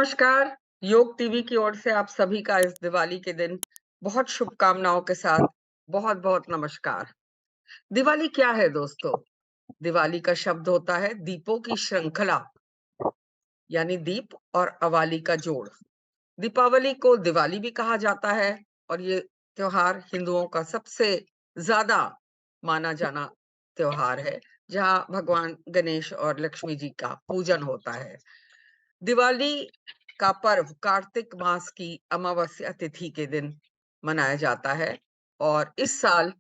नमस्कार। योग टीवी की ओर से आप सभी का इस दिवाली के दिन बहुत शुभकामनाओं के साथ बहुत-बहुत नमस्कार। दिवाली क्या है दोस्तों? दिवाली का शब्द होता है दीपों की श्रृंखला, यानी दीप और अवाली का जोड़। दीपावली को दिवाली भी कहा जाता है और ये त्योहार हिंदुओं का सबसे ज़्यादा माना जाना त्योहार है, जहाँ भगवान गणेश और लक्ष्मी जी का पूजन होता है। दिवाली का पर्व कार्तिक मास की अमावस्या तिथि के दिन मनाया जाता है और इस साल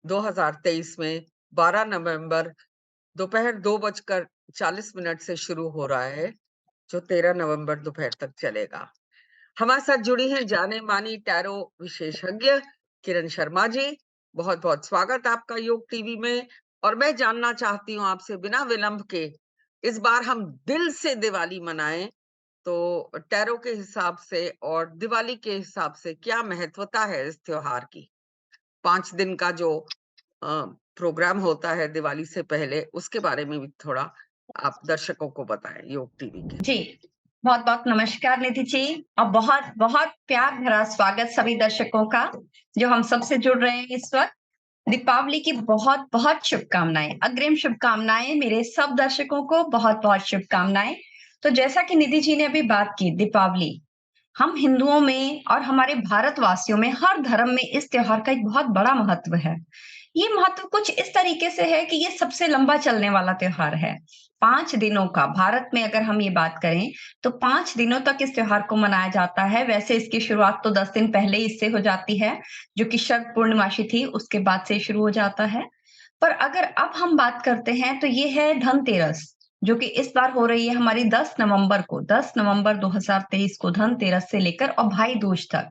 2023 में 12 नवंबर दोपहर 2:40 से शुरू हो रहा है, जो 13 नवंबर दोपहर तक चलेगा। हमारे साथ जुड़ी हैं जाने-मानी टैरो विशेषज्ञ किरण शर्मा जी। बहुत-बहुत स्वागत आपका योग टीवी में और मैं जानना चाहती हूँ आपसे बिना विलंब के, इस बार हम दिल से दिवाली मनाएँ तो टैरो के हिसाब से और दिवाली के हिसाब से क्या महत्वता है इस त्योहार की? 5 दिन का जो अ, प्रोग्राम होता है दिवाली से पहले, उसके बारे में भी थोड़ा आप दर्शकों को बताएँ योग टीवी के। जी, बहुत-बहुत नमस्कार निधि जी और बहुत-बहुत प्यार भरा स्वागत सभी दर्शकों का, जो हम सबसे जुड़ रहे हैं इस वक़्त। दीपावली की बहुत-बहुत शुभकामनाएँ, अग्रिम शुभकामनाएँ मेरे सब दर्शकों को बहुत-बहुत शुभकामनाएँ। तो जैसा कि निधि जी ने अभी बात की दीपावली, हम हिंदुओं में और हमारे भारतवासियों में हर धर्म में इस त्योहार का एक बहुत बड़ा महत्व है। ये महत्व कुछ इस तरीके से है कि ये सबसे लंबा चलने वाला त्योहार है। 5 दिनों का भारत में अगर हम ये बात करें, तो 5 दिनों तक इस त्योहार को मनाया जाता है। वैसे इसकी शुरुआत तो 10 दिन पहले ही इससे हो जाती है, जो कि शरद पूर्णमासी थी, उसके बाद से शुरू हो जाता है। पर अगर अब हम बात करते हैं, तो ये है धनतेरस, जो कि इस बार हो रही है हमारी 10 नवंबर को। 10 नवंबर 2023 को धनतेरस से लेकर और भाई दूज तक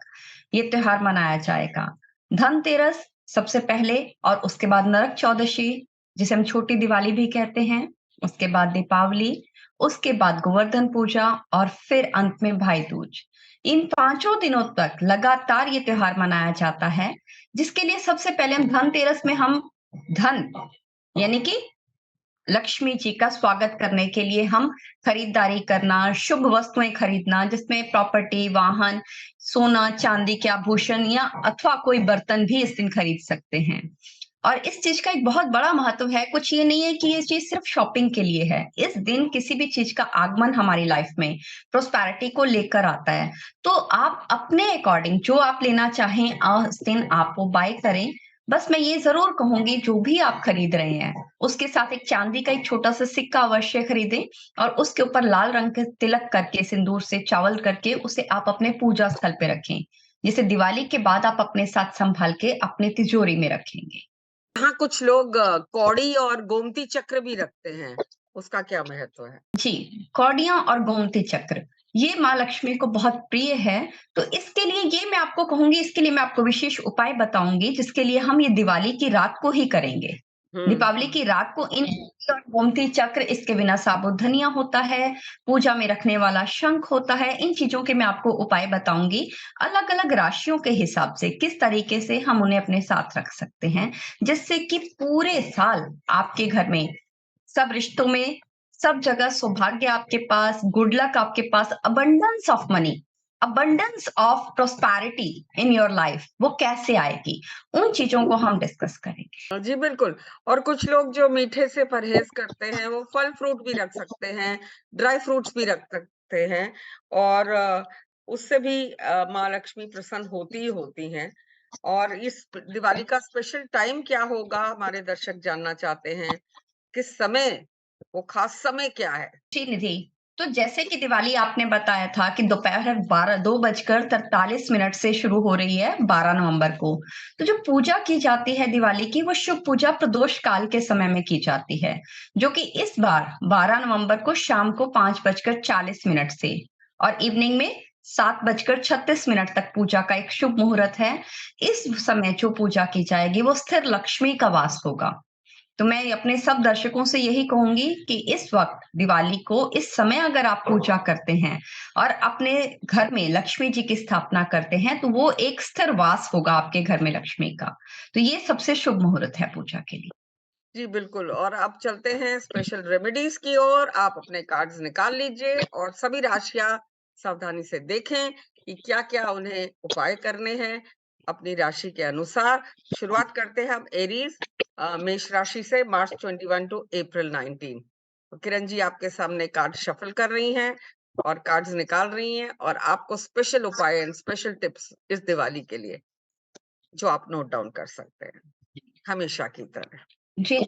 ये त्योहार मनाया जाएगा। धनतेरस सबसे पहले और उसके बाद नरक चौदशी, जिसे हम छोटी दिवाली भी कहते हैं, उसके बाद दीपावली, उसके बाद गोवर्धन पूजा और फिर अंत में भाई दूज। इन पाँचों दिनों तक लगातार ये त्योहार मनाया जाता है, जिसके लिए सबसे पहले हम धनतेरस में हम धन यानी कि लक्ष्मी जी का स्वागत करने के लिए हम खरीदारी करना, शुभ वस्तुएँ खरीदना जिसमें प्रॉपर्टी, वाहन, सोना, चांदी के आभूषण या अथवा कोई बर्तन भी इस दिन खरीद सकते हैं। और इस चीज़ का एक बहुत बड़ा महत्व है, कुछ ये नहीं है कि ये चीज़ सिर्फ़ शॉपिंग के लिए है। इस दिन किसी भी चीज़ का आगमन हमारी लाइफ़ में प्रॉस्पेरिटी को लेकर आता है। तो आप अपने अकॉर्डिंग जो आप लेना चाहें इस दिन आप वो बाय करें। बस मैं ये ज़रूर कहूँगी जो भी आप खरीद रहे हैं, उसके साथ एक चांदी का एक छोटा-सा सिक्का अवश्य खरीदें और उसके ऊपर लाल रंग के तिलक करके, सिंदूर से चावल करके उसे आप अपने पूजा स्थल पे रखें। जिसे दिवाली के बाद आप अपने साथ सँभाल के अपनी तिजोरी में रखेंगे। यहाँ कुछ लोग कौड़ी और गोमती चक्र भी रखते हैं, उसका क्या महत्व है? जी, कौड़ियाँ और गोमती चक्र, ये माँ लक्ष्मी को बहुत प्रिय है, तो इसके लिए ये मैं आपको कहूँगी इसके लिए मैं आपको विशेष उपाय बताऊँगी, जिसके लिए हम ये दिवाली की रात को ही करेंगे। हुँ। दीपावली की रात को इन और गोमती चक्र, इसके बिना साबूत धनिया होता है, पूजा में रखने वाला शंख होता है, इन चीज़ों के मैं आपको उपाय बताऊँगी। अलग-अलग राशियों के हिसाब से किस तरीके से हम उन्हें अपने साथ रख सकते हैं, जिससे कि पूरे साल आपके घर में सब रिश्तों में, सब जगह सौभाग्य आपके पास, गुड लक आपके पास, abundance of money, abundance of prosperity in your life वो कैसे आएगी? उन चीज़ों को हम डिस्कस करेंगे। जी, बिल्कुल। और कुछ लोग जो मीठे से परहेज़ करते हैं, वो फल-फ्रूट भी रख सकते हैं, ड्राई फ्रूट्स भी रख सकते हैं और उससे भी माँ लक्ष्मी प्रसन्न होती ही होती हैं। और इस दिवाली का स्पेशल टाइम क्या होगा? हमारे दर्शक जानना चाहते हैं। किस समय? वो खास समय क्या है? जी, निधि। तो जैसे कि दिवाली आपने बताया था कि दोपहर 2:43 से शुरू हो रही है 12 नवंबर को। तो जो पूजा की जाती है दिवाली की वो शुभ पूजा प्रदोष काल के समय में की जाती है, जो कि इस बार 12 नवंबर को शाम को 5:40 से और इवनिंग में 7:36 तक पूजा का एक शुभ मुहूर्त है। इस समय जो पूजा की जाएगी वो स्थिर लक्ष्मी का वास होगा। तो मैं अपने सब दर्शकों से यही कहूँगी कि इस वक़्त दिवाली को इस समय अगर आप पूजा करते हैं और अपने घर में लक्ष्मी जी की स्थापना करते हैं, तो वो एक स्थिर वास होगा आपके घर में लक्ष्मी का। तो ये सबसे शुभ मुहूर्त है पूजा के लिए। जी, बिल्कुल। और अब चलते हैं स्पेशल रेमेडीज़ की ओर। आप अपने कार्ड्स निकाल लीजिए और सभी राशियाँ सावधानी से देखें कि क्या-क्या उन्हें उपाय करने हैं अपनी राशि के अनुसार। शुरुआत करते हैं हम एरीज मेष राशि से मार्च 21 टू अप्रैल 19। तो किरण जी आपके सामने कार्ड शफल कर रही हैं और कार्ड्स निकाल रही हैं और आपको स्पेशल उपाय एंड स्पेशल टिप्स इस दिवाली के लिए जो आप नोट डाउन कर सकते हैं हमेशा की तरह। जी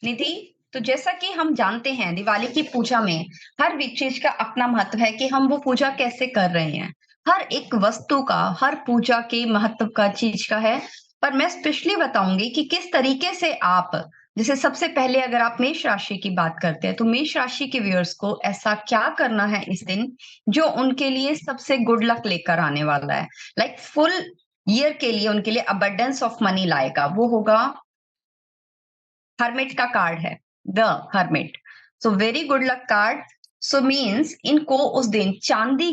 निधि, तो जैसा कि हम जानते हैं दिवाली की पूजा में हर एक चीज का अपना महत्व है कि हम वो पूजा कैसे कर रहे हैं। हर एक वस्तु का, हर पूजा के महत्व का चीज का है। पर मैं स्पेशली बताऊंगी कि किस तरीके से आप, जैसे सबसे पहले अगर आप मेष राशि की बात करते हैं तो मेष राशि के व्यूअर्स को ऐसा क्या करना है इस दिन जो उनके लिए सबसे गुड लक लेकर आने वाला है, लाइक फुल ईयर के लिए उनके लिए अबंडेंस ऑफ मनी लाएगा। वो होगा, हर्मिट का कार्ड है, the hermit. So very good luck card. So means इनको उस दिन चांदी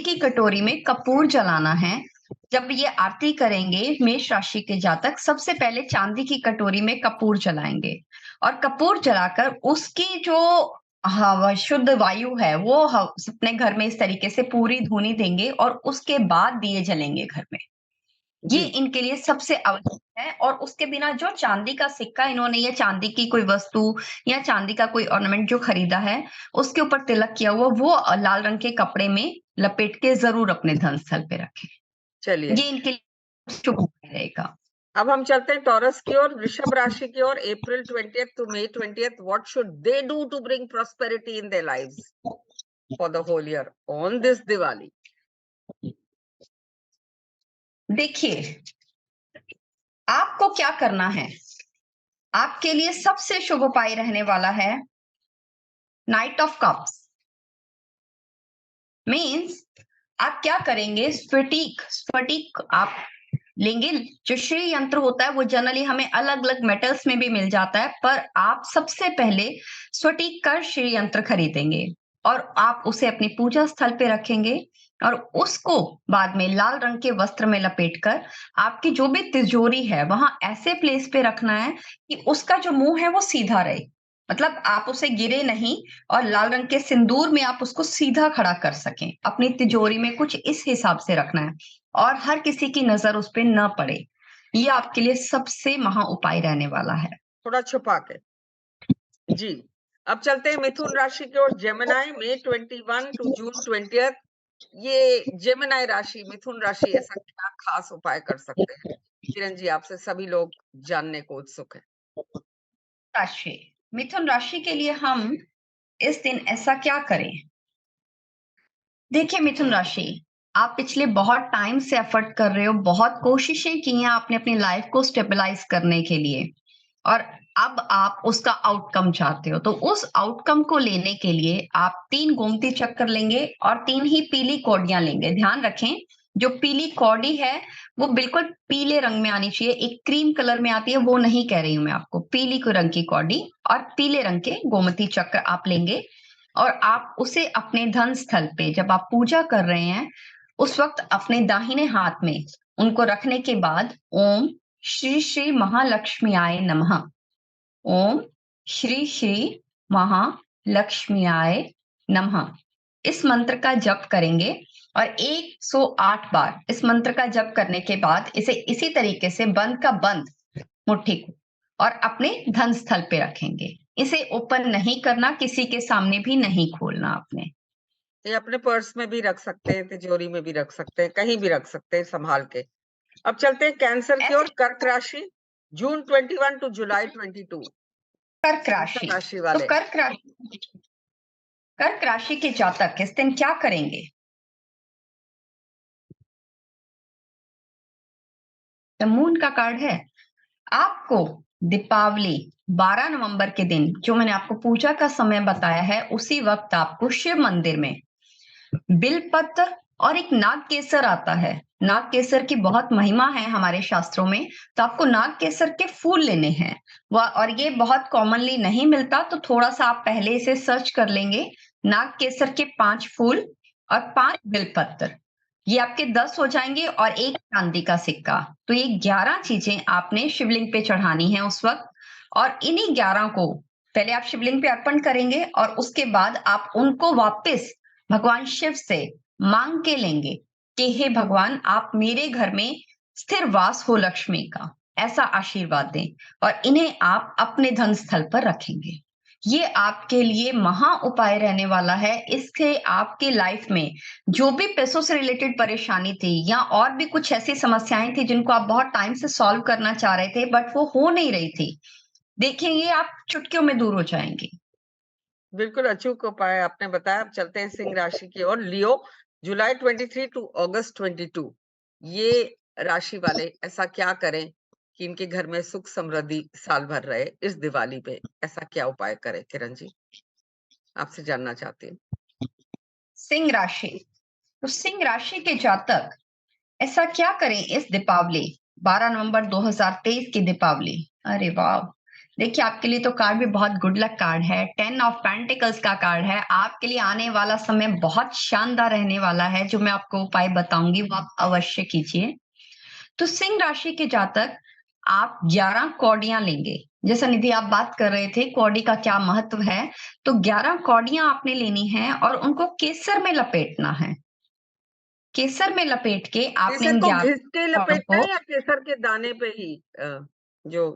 की कटोरी में कपूर जलाना है। जब ये आरती करेंगे मेष राशि के जातक सबसे पहले चांदी की कटोरी में कपूर जलाएंगे और कपूर जलाकर उसकी जो हवा शुद्ध वायु है वो अपने घर में इस तरीके से पूरी धुनी देंगे और उसके बाद दिए जलेंगे घर में। ये जी इनके लिए सबसे आवश्यक है। और उसके बिना जो चांदी का सिक्का इन्होंने या चांदी की कोई वस्तु या चांदी का कोई ऑर्नामेंट जो खरीदा है उसके ऊपर तिलक किया हुआ वो लाल रंग के कपड़े में लपेट के जरूर अपने धन स्थल पे रखें। चलिए ये इनके लिए शुभ उपाय रहेगा। अब हम चलते हैं टॉरस की ओर, वृषभ राशि की ओर। April 20th to May 20th, what should they do to bring prosperity in their lives for the whole year on this Diwali? देखिए, आपको क्या करना है। आपके लिए सबसे शुभ उपाय रहने वाला है नाइट ऑफ कप्स। मीन्स आप क्या करेंगे, स्फटिक आप लेंगे। जो श्री यंत्र होता है वो जनरली हमें अलग अलग मेटल्स में भी मिल जाता है, पर आप सबसे पहले स्फटिक का श्री यंत्र खरीदेंगे और आप उसे अपनी पूजा स्थल पे रखेंगे और उसको बाद में लाल रंग के वस्त्र में लपेटकर आपकी जो भी तिजोरी है वहां ऐसे प्लेस पे रखना है कि उसका जो मुंह है वो सीधा रहे। मतलब आप उसे गिरे नहीं और लाल रंग के सिंदूर में आप उसको सीधा खड़ा कर सकें। अपनी तिजोरी में कुछ इस हिसाब से रखना है और हर किसी की नजर उस पे न पड़े। ये आपके लिए सबसे महा उपाय रहने वाला है। थोड़ा छुपा के। जी अब चलते हैं मिथुन राशि की ओर, Gemini May 21 to June 20th। ये जेमिनाई राशि, मिथुन राशि ऐसा क्या खास उपाय कर सकते हैं? किरण जी आपसे सभी लोग जानने को उत्सुक हैं। राशि, मिथुन राशि के लिए हम इस दिन ऐसा क्या करें। देखिए मिथुन राशि, आप पिछले बहुत टाइम से एफर्ट कर रहे हो, बहुत कोशिशें की हैं आपने अपनी लाइफ को स्टेबलाइज करने के लिए और अब आप उसका आउटकम चाहते हो। तो उस आउटकम को लेने के लिए आप 3 गोमती चक्कर लेंगे और 3 ही पीली कौड़ियां लेंगे। ध्यान रखें, जो पीली कौड़ी है वो बिल्कुल पीले रंग में आनी चाहिए। एक क्रीम कलर में आती है वो नहीं कह रही हूं मैं आपको, पीली को रंग की कौड़ी और पीले रंग के गोमती चक्र आप लेंगे और आप उसे अपने धन स्थल पे जब आप पूजा कर रहे हैं उस वक्त अपने दाहिने हाथ में उनको रखने के बाद ओम श्री श्री महालक्ष्मीयाय नमः, ओम श्री श्री महालक्ष्मीयाय नमः, इस मंत्र का जप करेंगे और 108 बार इस मंत्र का जप करने के बाद इसे इसी तरीके से बंद का बंद मुट्ठी को और अपने धन स्थल पे रखेंगे। इसे ओपन नहीं करना, किसी के सामने भी नहीं खोलना आपने। ये अपने पर्स में भी रख सकते हैं, तिजोरी में भी रख सकते हैं, कहीं भी रख सकते हैं संभाल के। अब चलते हैं कैंसर की ऐसे ओर, कर्क राशि June 21 टू July 22। कर्क कैंसर राशि, राशि तो वाले कर्क राशि के जातक इस दिन क्या करेंगे। द मून का कार्ड है। आपको दीपावली 12 नवंबर के दिन जो मैंने आपको पूजा का समय बताया है उसी वक्त आपको शिव मंदिर में बिलपत्र और एक नाग केसर आता है। नाग केसर की बहुत महिमा है हमारे शास्त्रों में, तो आपको नाग केसर के फूल लेने हैं और ये बहुत कॉमनली नहीं मिलता, तो थोड़ा सा आप पहले इसे सर्च कर लेंगे। नाग केसर के 5 फूल और 5 बिलपत्र, ये आपके 10 हो जाएंगे और एक चांदी का सिक्का। तो ये 11 चीजें आपने शिवलिंग पे चढ़ानी है उस वक्त और इन्हीं 11 को पहले आप शिवलिंग पे अर्पण करेंगे और उसके बाद आप उनको वापस भगवान शिव से मांग के लेंगे कि हे भगवान, आप मेरे घर में स्थिर वास हो लक्ष्मी का, ऐसा आशीर्वाद दें और इन्हें आप अपने धन स्थल पर रखेंगे। ये आपके लिए महा उपाय रहने वाला है। इससे आपके लाइफ में जो भी पैसों से रिलेटेड परेशानी थी या और भी कुछ ऐसी समस्याएं थी जिनको आप बहुत टाइम से सॉल्व करना चाह रहे थे बट वो हो नहीं रही थी, देखेंगे आप चुटकियों में दूर हो जाएंगे। बिल्कुल अचूक उपाय आपने बताया। अब चलते हैं सिंह राशि की ओर। लियो, जुलाई 23 टू अगस्त 22, ये राशि वाले ऐसा क्या करें कि इनके घर में सुख समृद्धि साल भर रहे? इस दिवाली पे ऐसा क्या उपाय करें? किरण जी, आपसे जानना चाहती हूँ। सिंह राशि, तो सिंह राशि के जातक ऐसा क्या करें इस दीपावली, 12 नवंबर 2023 की दीपावली। अरे वाह, देखिए आपके लिए तो कार्ड भी बहुत गुड लक कार्ड है। 10 ऑफ पेंटिकल्स का कार्ड है। आपके लिए आने वाला समय बहुत शानदार रहने वाला है। जो मैं आपको उपाय बताऊंगी वो आप अवश्य कीजिए। तो सिंह राशि के जातक, आप 11 कौड़ियां लेंगे। जैसा निधि आप बात कर रहे थे कौड़ी का क्या महत्व है, तो 11 कौड़ियां आपने लेनी है और उनको केसर में लपेटना है। केसर में लपेट के आपने केसर इन को 11 घिस के कौड़ों लपेटना को, है या केसर के दाने पे ही जो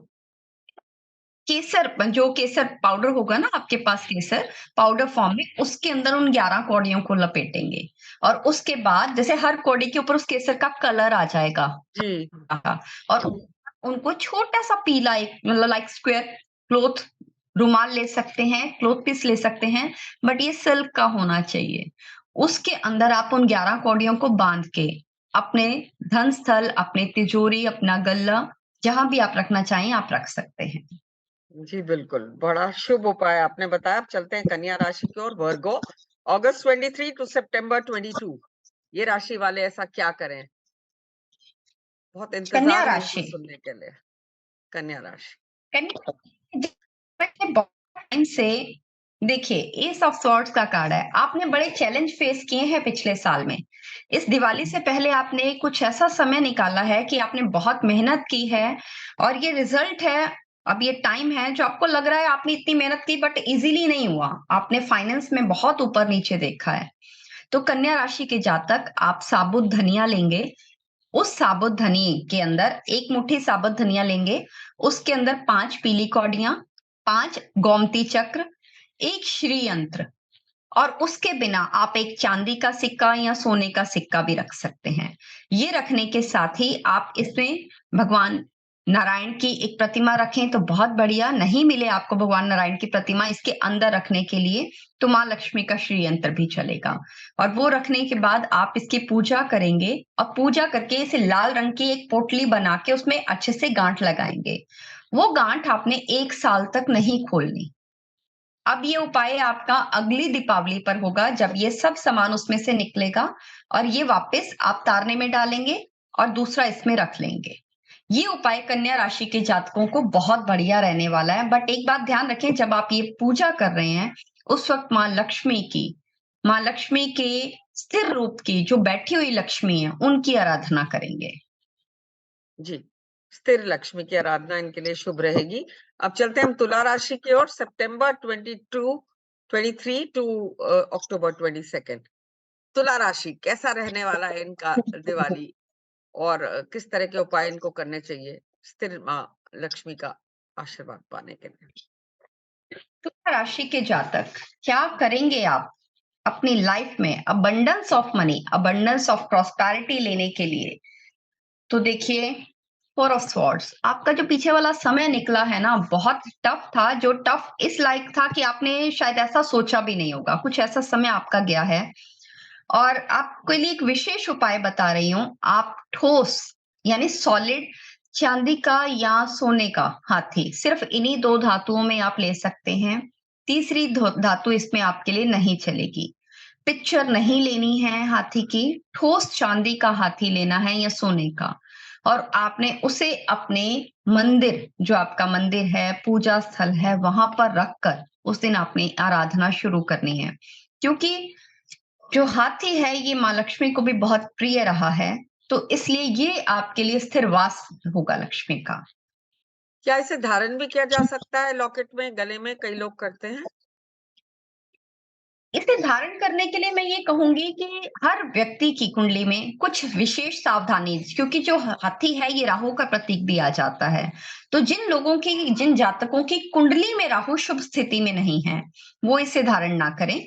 केसर जो केसर पाउडर होगा ना आपके पास, केसर पाउडर फॉर्म में, उसके अंदर उन 11 कौड़ियों को लपेटेंगे। और उसके बाद जैसे हर कौड़ी के ऊपर उस केसर का कलर आ जाएगा, जी, और उनको छोटा सा पीला एक मतलब लाइक स्क्वायर क्लॉथ रुमाल ले सकते हैं, क्लॉथ पीस ले सकते हैं, बट ये सिल्क का होना चाहिए। उसके अंदर आप उन 11 कौड़ियों को बांध के अपने धन स्थल, अपने तिजोरी, अपना गल्ला, जहां भी आप रखना चाहें आप रख सकते हैं। जी बिल्कुल, बड़ा शुभ उपाय आपने बताया। अब चलते हैं कन्या राशि की ओर। वर्गो, अगस्त 23 टू सितंबर 22, ये राशि वाले ऐसा क्या करें? बहुत कन्या इंतजार है इनको राशि, सुनने के लिए। कन्या राशि। कन्या बहुत टाइम से, देखिए एस ऑफ सॉर्ड्स का कार्ड है। आपने बड़े चैलेंज फेस किए हैं पिछले साल में। इस दिवाली से पहले आपने कुछ ऐसा समय निकाला है कि आपने बहुत मेहनत की है और ये रिजल्ट है। अब ये टाइम है जो आपको लग रहा है आपने इतनी मेहनत की बट इजीली नहीं हुआ, आपने फाइनेंस में बहुत ऊपर नीचे देखा है। तो कन्या राशि के जातक, आप साबुत धनिया लेंगे। उस साबुत धनिये के अंदर एक मुट्ठी साबुत धनिया लेंगे, उसके अंदर 5 पीली कौड़ियां, 5 गोमती चक्र, एक श्री यंत्र, और उसके बिना आप एक चांदी का सिक्का या सोने का सिक्का भी रख सकते हैं। ये रखने के साथ ही आप इसमें भगवान नारायण की एक प्रतिमा रखें तो बहुत बढ़िया। नहीं मिले आपको भगवान नारायण की प्रतिमा इसके अंदर रखने के लिए, तो माँ लक्ष्मी का श्री यंत्र भी चलेगा। और वो रखने के बाद आप इसकी पूजा करेंगे और पूजा करके इसे लाल रंग की एक पोटली बना के उसमें अच्छे से गांठ लगाएंगे। वो गांठ आपने 1 साल तक नहीं खोलनी। अब ये उपाय आपका अगली दीपावली पर होगा जब ये सब सामान उसमें से निकलेगा और ये वापस आप तारने में डालेंगे और दूसरा इसमें रख लेंगे। ये उपाय कन्या राशि के जातकों को बहुत बढ़िया रहने वाला है। बट एक बात ध्यान रखें, जब आप ये पूजा कर रहे हैं उस वक्त माँ लक्ष्मी के स्थिर रूप की जो बैठी हुई लक्ष्मी है उनकी आराधना करेंगे। जी, स्थिर लक्ष्मी की आराधना इनके लिए शुभ रहेगी। अब चलते हैं हम तुला राशि की ओर। सितंबर 23 टू अक्टूबर 22, तुला राशि कैसा रहने वाला है इनका दिवाली? और किस तरह के उपाय इनको करने चाहिए स्थिर माँ लक्ष्मी का आशीर्वाद पाने के लिए? तुला राशि के जातक, क्या करेंगे आप अपनी लाइफ में abundance of money, abundance of prosperity लेने के लिए? तो देखिए, 4 ऑफ स्वॉर्ड्स, आपका जो पीछे वाला समय निकला है ना बहुत टफ था, जो टफ इस लायक था कि आपने शायद ऐसा सोचा भी नहीं होगा। कुछ ऐसा समय आपका गया है और आपके लिए एक विशेष उपाय बता रही हूँ। आप ठोस यानी सॉलिड चांदी का या सोने का हाथी, सिर्फ इन्हीं 2 धातुओं में आप ले सकते हैं। तीसरी धातु इसमें आपके लिए नहीं चलेगी। पिक्चर नहीं लेनी है हाथी की, ठोस चांदी का हाथी लेना है या सोने का। और आपने उसे अपने मंदिर, जो आपका मंदिर है, पूजा स्थल है, वहां पर रखकर उस दिन अपनी आराधना शुरू करनी है। क्योंकि जो हाथी है ये माँ लक्ष्मी को भी बहुत प्रिय रहा है, तो इसलिए ये आपके लिए स्थिर वास होगा लक्ष्मी का। क्या इसे धारण भी किया जा सकता है लॉकेट में, गले में? कई लोग करते हैं। इसे धारण करने के लिए मैं ये कहूंगी कि हर व्यक्ति की कुंडली में कुछ विशेष सावधानी, क्योंकि जो हाथी है ये राहु का प्रतीक दिया जाता है। तो जिन जातकों की कुंडली में राहु शुभ स्थिति में नहीं है, वो इसे धारण ना करें,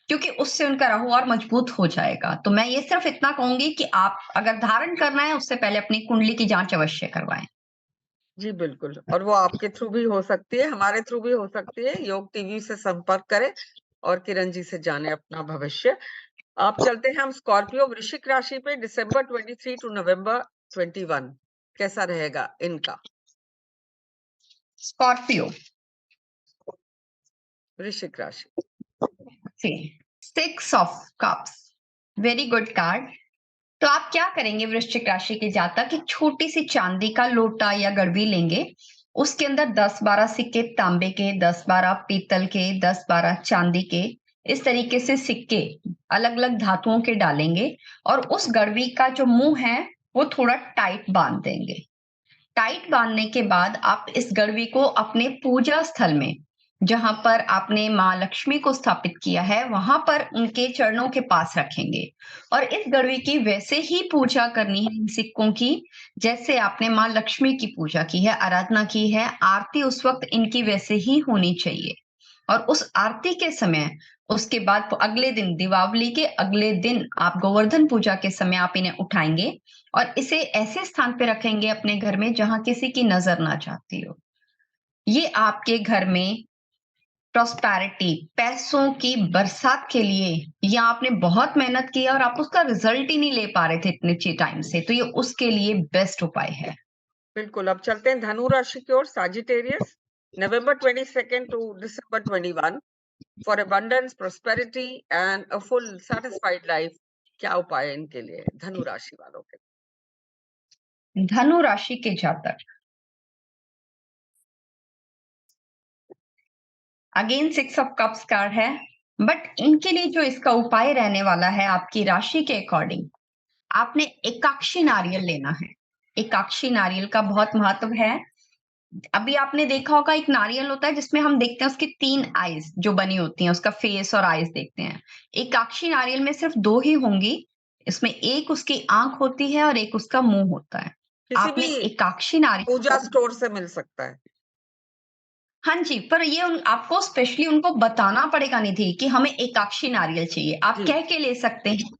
क्योंकि उससे उनका राहु और मजबूत हो जाएगा। तो मैं ये सिर्फ इतना कहूंगी कि आप अगर धारण करना है उससे पहले अपनी कुंडली की जांच अवश्य करवाएं। जी, बिल्कुल। और वो आपके थ्रू भी हो सकती है, हमारे थ्रू भी हो सकती है। योग टीवी से संपर्क करें और किरण जी से जानें अपना भविष्य। आप चलते हैं हम स्कॉर्पियो वृश्चिक राशि पे दिसंबर 23 टू नवंबर 21 कैसा रहेगा इनका? स्कॉर्पियो, वृश्चिक राशि। Six of cups, very good card. तो आप क्या करेंगे वृश्चिक राशि के जातक? एक छोटी सी चांदी का लोटा या गड़बी लेंगे, उसके अंदर 10-12 सिक्के तांबे के, 10-12 पीतल के, 10-12 चांदी के, इस तरीके से सिक्के अलग अलग धातुओं के डालेंगे और उस गड़बी का जो मुंह है वो थोड़ा टाइट बांध देंगे। टाइट बांधने के बाद आप इस गड़बी को अपने पूजा स्थल में, जहां पर आपने माँ लक्ष्मी को स्थापित किया है, वहां पर उनके चरणों के पास रखेंगे और इस गड़बी की वैसे ही पूजा करनी है इन सिक्कों की, जैसे आपने माँ लक्ष्मी की पूजा की है, आराधना की है। आरती उस वक्त इनकी वैसे ही होनी चाहिए और उस आरती के समय, उसके बाद अगले दिन, दीपावली के अगले दिन, आप गोवर्धन पूजा के समय आप इन्हें उठाएंगे और इसे ऐसे स्थान पे रखेंगे अपने घर में जहां किसी की नजर ना जाती हो। ये आपके घर में प्रॉस्पेरिटी, पैसों की बरसात के लिए, या आपने बहुत मेहनत की और आप उसका रिजल्ट ही नहीं ले पा रहे थे इतने टाइम से, तो ये उसके लिए बेस्ट उपाय है। बिल्कुल। अब चलते हैं धनु राशि की ओर, Sagittarius November 22 to December 21 for abundance, prosperity and a full satisfied life. क्या उपाय है इनके लिए धनु राशि वालों के? धनु राशि के जातक, again six of cups card है, बट इनके लिए जो इसका उपाय रहने वाला है आपकी राशि के अकॉर्डिंग, आपने एकाक्षी नारियल लेना है। एकाक्षी नारियल का बहुत महत्व है। अभी आपने देखा होगा एक नारियल होता है जिसमें हम देखते हैं उसकी 3 आईज जो बनी होती हैं, उसका फेस और आईज देखते हैं। एकाक्षी नारियल में सिर्फ 2 ही होंगी, इसमें एक उसकी आंख होती है और एक उसका मुंह होता है। किसी आपने भी एकाक्षी नारियल पूजा को, स्टोर से मिल सकता है। हाँ जी, पर ये आपको स्पेशली उनको बताना पड़ेगा निधि कि हमें एकाक्षी नारियल चाहिए। आप जी। कह के ले सकते हैं।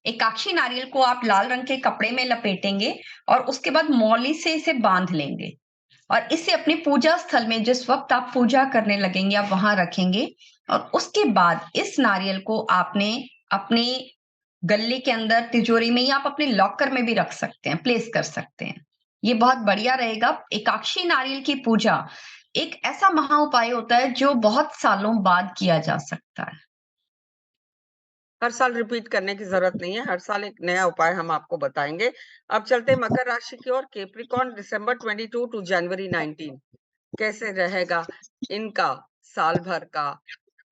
एकाक्षी नारियल को आप लाल रंग के कपड़े में लपेटेंगे और उसके बाद मौली से इसे बांध लेंगे और इसे अपने पूजा स्थल में, जिस वक्त आप पूजा करने लगेंगे, आप वहां रखेंगे और उसके बाद इस नारियल को आपने अपने गले के अंदर, तिजोरी में, या आप अपने लॉकर में भी रख सकते हैं, प्लेस कर सकते हैं। ये बहुत बढ़िया रहेगा। एकाक्षी नारियल की पूजा एक ऐसा महा उपाय होता है जो बहुत सालों बाद किया जा सकता है। हर साल रिपीट करने की जरूरत नहीं है, हर साल एक नया उपाय हम आपको बताएंगे। अब चलते हैं मकर राशि की ओर, कैप्रिकॉर्न दिसंबर 22 टू जनवरी 19 कैसे रहेगा इनका साल भर का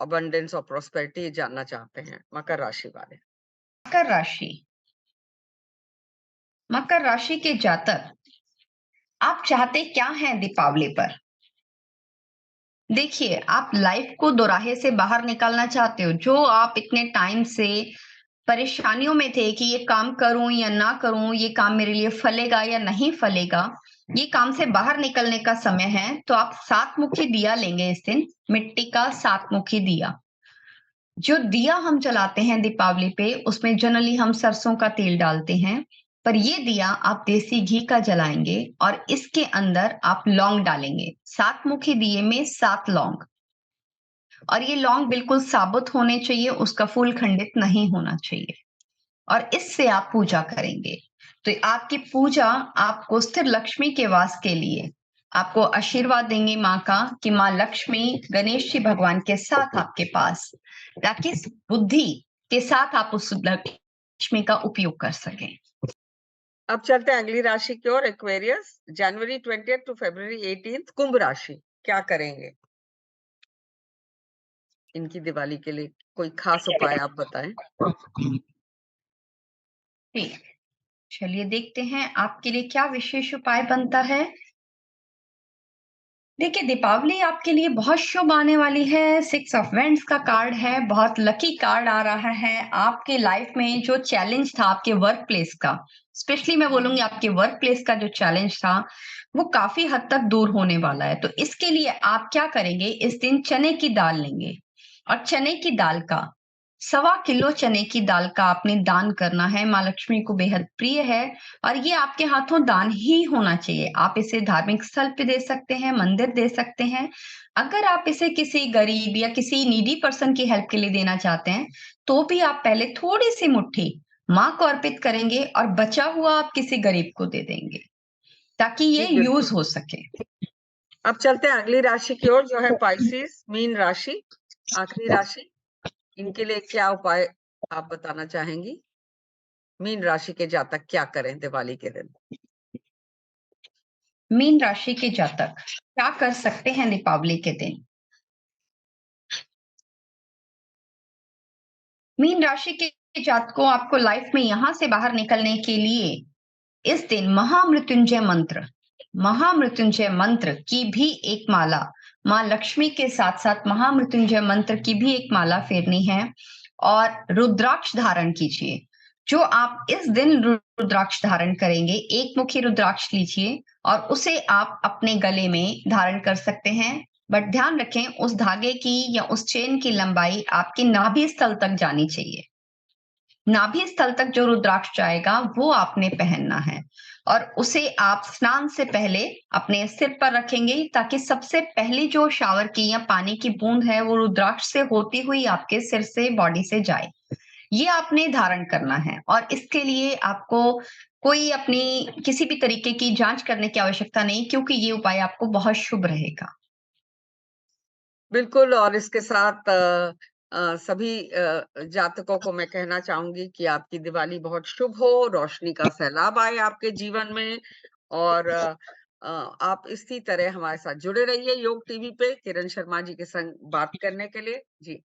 अबंडेंस और प्रोस्पेरिटी जानना चाहते हैं मकर राशि वाले। मकर राशि, मकर राशि के जातक, आप चाहते क्या हैं दीपावली पर? देखिए, आप लाइफ को दोराहे से बाहर निकालना चाहते हो। जो आप इतने टाइम से परेशानियों में थे कि ये काम करूं या ना करूं, ये काम मेरे लिए फलेगा या नहीं फलेगा, ये काम से बाहर निकलने का समय है। तो आप 7 मुखी दिया लेंगे इस दिन, मिट्टी का 7 मुखी दिया। जो दिया हम जलाते हैं दीपावली पे, उसमें जनरली हम सरसों का तेल डालते हैं, पर ये दिया आप देसी घी का जलाएंगे और इसके अंदर आप लौंग डालेंगे। 7 मुखी दिए में 7 लौंग, और ये लौंग बिल्कुल साबुत होने चाहिए, उसका फूल खंडित नहीं होना चाहिए, और इससे आप पूजा करेंगे। तो आपकी पूजा आपको स्थिर लक्ष्मी के वास के लिए आपको आशीर्वाद देंगे माँ का, कि माँ लक्ष्मी गणेश जी भगवान के साथ आपके पास, ताकि बुद्धि के साथ आप उस लक्ष्मी का उपयोग कर सकें। अब चलते हैं अगली राशि की ओर, एक्वेरियस जनवरी 20 टू फरवरी 18 कुंभ राशि क्या करेंगे इनकी दिवाली के लिए? कोई खास उपाय आप बताएं। ठीक, चलिए देखते हैं आपके लिए क्या विशेष उपाय बनता है। देखिए, दीपावली आपके लिए बहुत शुभ आने वाली है। 6 ऑफ वेंड्स का कार्ड है, बहुत लकी कार्ड आ रहा है। आपके लाइफ में जो चैलेंज था आपके वर्क प्लेस का, स्पेशली मैं बोलूँगी आपके वर्क प्लेस का जो चैलेंज था, वो काफ़ी हद तक दूर होने वाला है। तो इसके लिए आप क्या करेंगे, इस दिन चने की दाल लेंगे और चने की दाल का 1.25 किलो चने की दाल का आपने दान करना है। माँ लक्ष्मी को बेहद प्रिय है और ये आपके हाथों दान ही होना चाहिए। आप इसे धार्मिक स्थल पे दे सकते हैं, मंदिर दे सकते हैं। अगर आप इसे किसी गरीब या किसी नीडी पर्सन की हेल्प के लिए देना चाहते हैं, तो भी आप पहले थोड़ी-सी मुट्ठी माँ को अर्पित करेंगे और बचा हुआ आप किसी गरीब को दे देंगे, ताकि ये जी, बिल्कुल। यूज़ हो सके। अब चलते हैं अगली राशि की ओर, जो है पाइसेस, मीन राशि, आखिरी राशि। इनके लिए क्या उपाय आप बताना चाहेंगी? मीन राशि के जातक क्या करें दिवाली के दिन? मीन राशि के जातक क्या कर सकते हैं दीपावली के दिन? मीन राशि के जातकों, आपको लाइफ में यहाँ से बाहर निकलने के लिए इस दिन महामृत्युंजय मंत्र की भी एक माला, माँ लक्ष्मी के साथ-साथ महामृत्युंजय मंत्र की भी एक माला फेरनी है और रुद्राक्ष धारण कीजिए। जो आप इस दिन रुद्राक्ष धारण करेंगे, एक मुखी रुद्राक्ष लीजिए और उसे आप अपने गले में धारण कर सकते हैं। बट ध्यान रखें, उस धागे की या उस चेन की लंबाई आपके नाभि स्थल तक जानी चाहिए। नाभि स्थल तक जो रुद्राक्ष जाएगा वो आपने पहनना है और उसे आप स्नान से पहले अपने सिर पर रखेंगे, ताकि सबसे पहली जो शावर की या पानी की बूंद है वो रुद्राक्ष से होती हुई आपके सिर से, बॉडी से जाए। ये आपने धारण करना है और इसके लिए आपको कोई अपनी किसी भी तरीके की जांच करने की आवश्यकता नहीं, क्योंकि ये उपाय आपको बहुत शुभ रहेगा। बिल्कुल। और इसके साथ सभी जातकों को मैं कहना चाहूंगी कि आपकी दिवाली बहुत शुभ हो, रोशनी का सैलाब आए आपके जीवन में। और आप इसी तरह हमारे साथ जुड़े रहिए योग टीवी पे किरण शर्मा जी के संग बात करने के लिए। जी।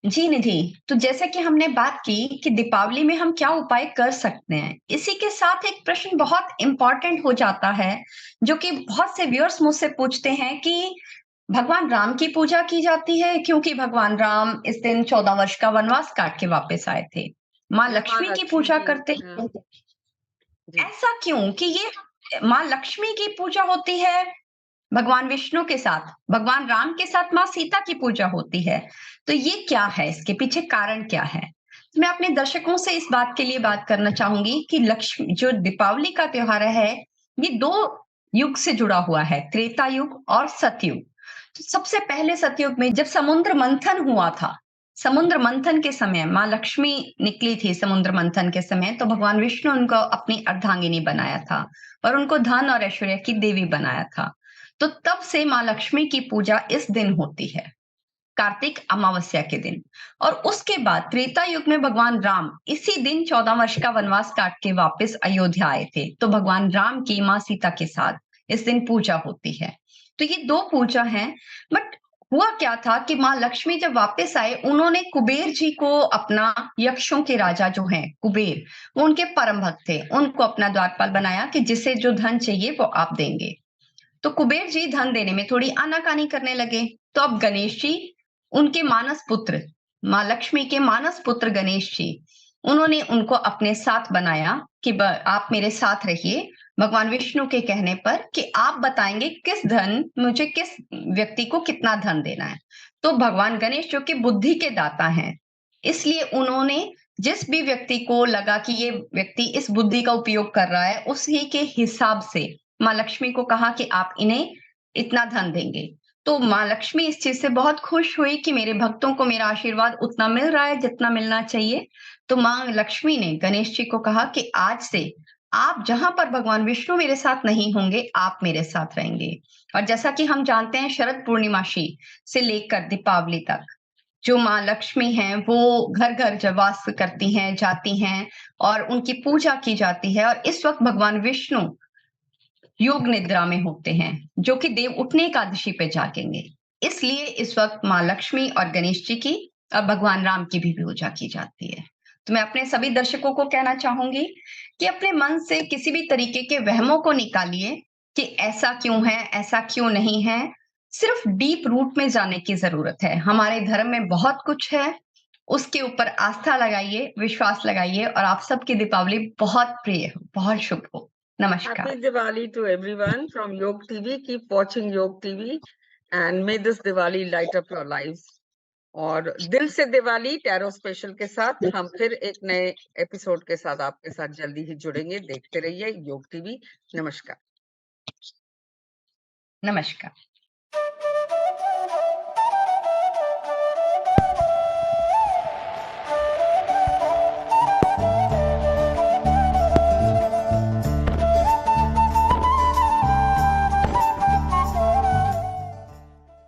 जी निधि, तो जैसे कि हमने बात की कि दीपावली में हम क्या उपाय कर सकते हैं, इसी के साथ एक प्रश्न बहुत इम्पोर्टेंट हो जाता है, जो कि बहुत से व्यूअर्स मुझसे पूछते हैं कि भगवान राम की पूजा की जाती है, क्योंकि भगवान राम इस दिन 14 वर्ष का वनवास काट के वापस आए थे। माँ ये माँ लक्ष्मी की लक्ष्मी पूजा की करते हैं। जी। ऐसा क्यों कि ये माँ लक्ष्मी की पूजा होती है भगवान विष्णु के साथ, भगवान राम के साथ माँ सीता की पूजा होती है। तो ये क्या है? इसके पीछे कारण क्या है? तो मैं अपने दर्शकों से इस बात के लिए बात करना चाहूँगी कि लक्ष्मी जो दीपावली का त्योहार है, ये 2 युग से जुड़ा हुआ है, त्रेता युग और सतयुग। तो सबसे पहले सतयुग में जब समुद्र मंथन हुआ था, समुद्र मंथन के समय माँ लक्ष्मी निकली थी समुद्र मंथन के समय, तो भगवान विष्णु उनको अपनी अर्धांगिनी बनाया था और उनको धन और ऐश्वर्य की देवी बनाया था। तो तब से माँ लक्ष्मी की पूजा इस दिन होती है, कार्तिक अमावस्या के दिन। और उसके बाद त्रेता युग में भगवान राम इसी दिन 14 वर्ष का वनवास काट के वापस अयोध्या आए थे, तो भगवान राम की माँ सीता के साथ इस दिन पूजा होती है। तो ये 2 पूजा हैं। बट हुआ क्या था कि माँ लक्ष्मी जब वापस आए, उन्होंने कुबेर जी को अपना, यक्षों के राजा जो हैं कुबेर, वो उनके परम भक्त थे, उनको अपना द्वारपाल बनाया कि जिसे जो धन चाहिए वो आप देंगे। तो कुबेर जी धन देने में थोड़ी आनाकानी करने लगे। तो अब गणेश जी, उनके मानस पुत्र, माँ लक्ष्मी के मानस पुत्र गणेश जी, उन्होंने उनको अपने साथ बनाया कि आप मेरे साथ रहिए, भगवान विष्णु के कहने पर कि आप बताएंगे किस व्यक्ति को कितना धन देना है। तो भगवान गणेश जो कि बुद्धि के दाता हैं, इसलिए उन्होंने जिस भी व्यक्ति को लगा कि ये व्यक्ति इस बुद्धि का उपयोग कर रहा है, उसी के हिसाब से माँ लक्ष्मी को कहा कि आप इन्हें इतना धन देंगे। तो माँ लक्ष्मी इस चीज़ से बहुत खुश हुई कि मेरे भक्तों को मेरा आशीर्वाद उतना मिल रहा है जितना मिलना चाहिए। तो माँ लक्ष्मी ने गणेश जी को कहा कि आज से आप जहाँ पर भगवान विष्णु मेरे साथ नहीं होंगे, आप मेरे साथ रहेंगे। और जैसा कि हम जानते हैं, शरद पूर्णिमाशी से लेकर दीपावली तक जो माँ लक्ष्मी हैं, वो घर-घर जब वास करती हैं, जाती हैं और उनकी पूजा की जाती है और इस वक़्त भगवान विष्णु योग निद्रा में होते हैं, जो कि देव उठने एकादशी पे जागेंगे। इसलिए इस वक़्त माँ लक्ष्मी और गणेश जी की और भगवान राम की भी पूजा की जाती है। तो मैं अपने सभी दर्शकों को कहना चाहूँगी कि अपने मन से किसी भी तरीके के वहमों को निकालिए कि ऐसा क्यों है, ऐसा क्यों नहीं है, सिर्फ डीप रूट में जाने की ज़रूरत है। हमारे धर्म में बहुत कुछ है, उसके ऊपर आस्था लगाइए, विश्वास लगाइए और आप सबकी दीपावली बहुत प्रिय हो, बहुत शुभ हो। Happy नमस्कार। Diwali to everyone from Yog TV. Keep watching Yog TV and may this Diwali light up your lives. और दिल से दिवाली टैरो स्पेशल के साथ हम फिर एक नए एपिसोड के साथ आपके साथ जल्दी ही जुड़ेंगे। देखते रहिए योग टीवी। नमस्कार। नमस्कार।